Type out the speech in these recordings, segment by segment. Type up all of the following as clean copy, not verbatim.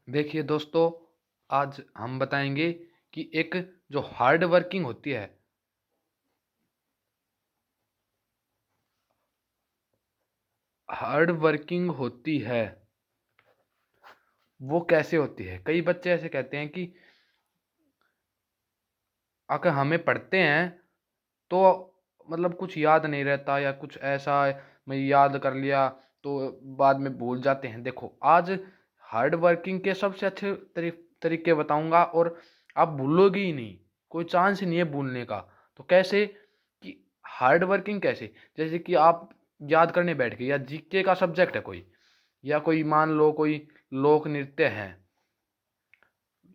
देखिए दोस्तों, आज हम बताएँगे कि एक जो हार्ड वर्किंग होती है, हार्ड वर्किंग होती है, वो कैसे होती है? कई बच्चे ऐसे कहते हैं कि अगर हमें पढ़ते हैं तो मतलब कुछ याद नहीं रहता या कुछ ऐसा मैं याद कर लिया तो बाद में भूल जाते हैं। देखो, आज हार्ड वर्किंग के सबसे अच्छे तरीके बताऊँगा और आप भूलोगे ही नहीं, कोई चांस ही नहीं है भूलने का। तो कैसे कि हार्ड वर्किंग कैसे? जैसे कि आप याद करने बैठ गए या जीके का सब्जेक्ट है कोई या कोई मान लो कोई लोक नृत्य है,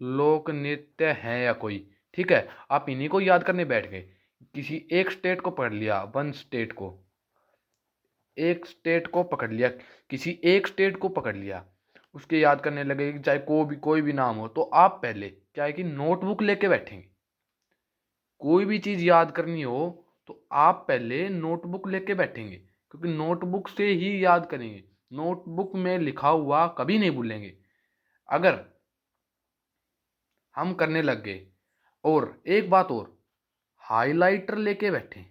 लोक नृत्य है या कोई, ठीक है? आप इन्हीं को याद करने बैठ गए। किसी एक स्टेट को पढ़ लिया, वन स्टेट को, एक स्टेट को पकड़ लिया, किसी एक स्टेट को पकड़ लिया, उसके याद करने लगे, चाहे कोई भी नाम हो, तो आप पहले क्या है कि नोटबुक लेके बैठेंगे। कोई भी चीज़ याद करनी हो, तो आप पहले नोटबुक लेके बैठेंगे, क्योंकि नोटबुक से ही याद करेंगे। नोटबुक में लिखा हुआ कभी नहीं भूलेंगे। अगर हम करने लग गए, और एक बात और, हाइलाइटर लेके बैठे।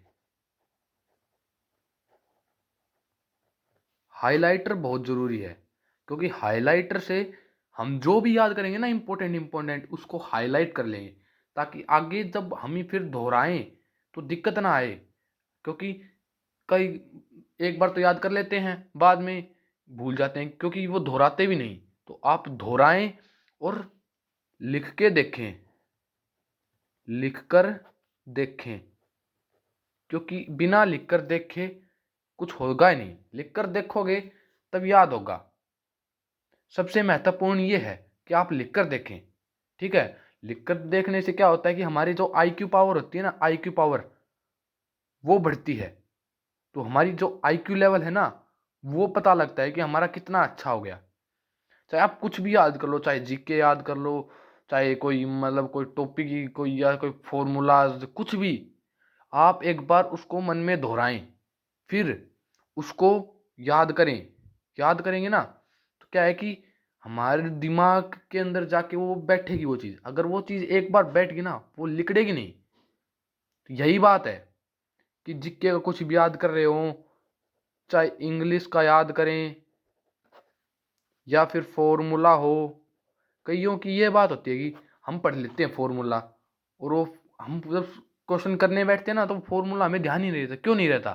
हाइलाइटर बहुत ज़रूरी है, क्योंकि हाइलाइटर से हम जो भी याद करेंगे ना इम्पोर्टेंट उसको हाइलाइट कर लेंगे, ताकि आगे जब हम ही फिर दोहराएं तो दिक्कत ना आए। क्योंकि कई एक बार तो याद कर लेते हैं, बाद में भूल जाते हैं, क्योंकि वो दोहराते भी नहीं। तो आप दोहराएं और लिख के देखें, लिख कर देखें, क्योंकि बिना लिख कर देखे कुछ होगा ही नहीं। लिख कर देखोगे तब याद होगा। सबसे महत्वपूर्ण ये है कि आप लिख कर देखें, ठीक है? लिख कर देखने से क्या होता है कि हमारी जो आईक्यू पावर होती है ना, आईक्यू पावर, वो बढ़ती है। तो हमारी जो आईक्यू लेवल है ना, वो पता लगता है कि हमारा कितना अच्छा हो गया। चाहे आप कुछ भी याद कर लो, चाहे जीके याद कर लो, चाहे कोई मतलब कोई टॉपिक ही कोई या कोई फ़ॉर्मूलाज़ कुछ भी, आप एक बार उसको मन में दोहराएँ, फिर उसको याद करें। याद करेंगे ना, तो क्या है कि हमारे दिमाग के अंदर जाके वो बैठेगी वो चीज़। अगर वो चीज़ एक बार बैठ गई ना, वो लिकड़ेगी नहीं। तो यही बात है कि जीके का कुछ भी याद कर रहे हों, चाहे इंग्लिश का याद करें या फिर फ़ॉर्मूला हो। कइयों की ये बात होती है कि हम पढ़ लेते हैं फ़ॉर्मूला, और वो हम जब क्वेश्चन करने बैठते हैं ना, तो फ़ॉर्मूला हमें ध्यान ही नहीं रहता। क्यों नहीं रहता?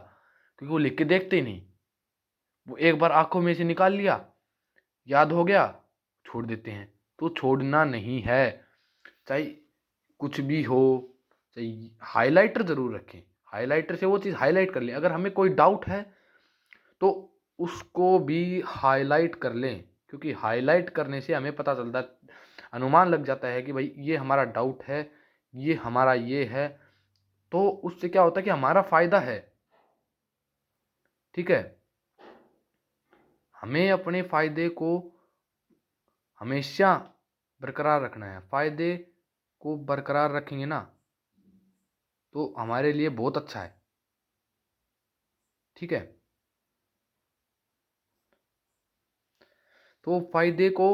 क्योंकि वो लिख के देखते ही नहीं। वो एक बार आँखों में से निकाल लिया, याद हो गया, छोड़ देते हैं। तो छोड़ना नहीं है, चाहे कुछ भी हो, चाहे हाइलाइटर ज़रूर रखें। हाइलाइटर से वो चीज़ हाइलाइट कर लें। अगर हमें कोई डाउट है, तो उसको भी हाइलाइट कर लें, क्योंकि हाइलाइट करने से हमें पता चलता, अनुमान लग जाता है कि भाई ये हमारा डाउट है, ये हमारा ये है। तो उससे क्या होता है कि हमारा फ़ायदा है, ठीक है? हमें अपने फ़ायदे को हमेशा बरकरार रखना है। फ़ायदे को बरकरार रखेंगे ना, तो हमारे लिए बहुत अच्छा है, ठीक है? तो फ़ायदे को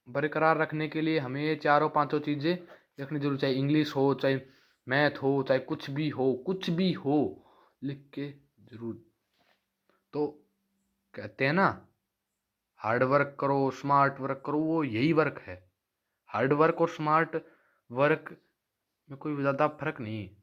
बरकरार रखने के लिए हमें ये चारों पाँचों चीज़ें रखनी ज़रूर, चाहे इंग्लिश हो, चाहे मैथ हो, चाहे कुछ भी हो, लिख के ज़रूर। तो कहते हैं ना, हार्ड वर्क करो, स्मार्ट वर्क करो, वो यही वर्क है। हार्ड वर्क और स्मार्ट वर्क में कोई ज़्यादा फ़र्क नहीं है।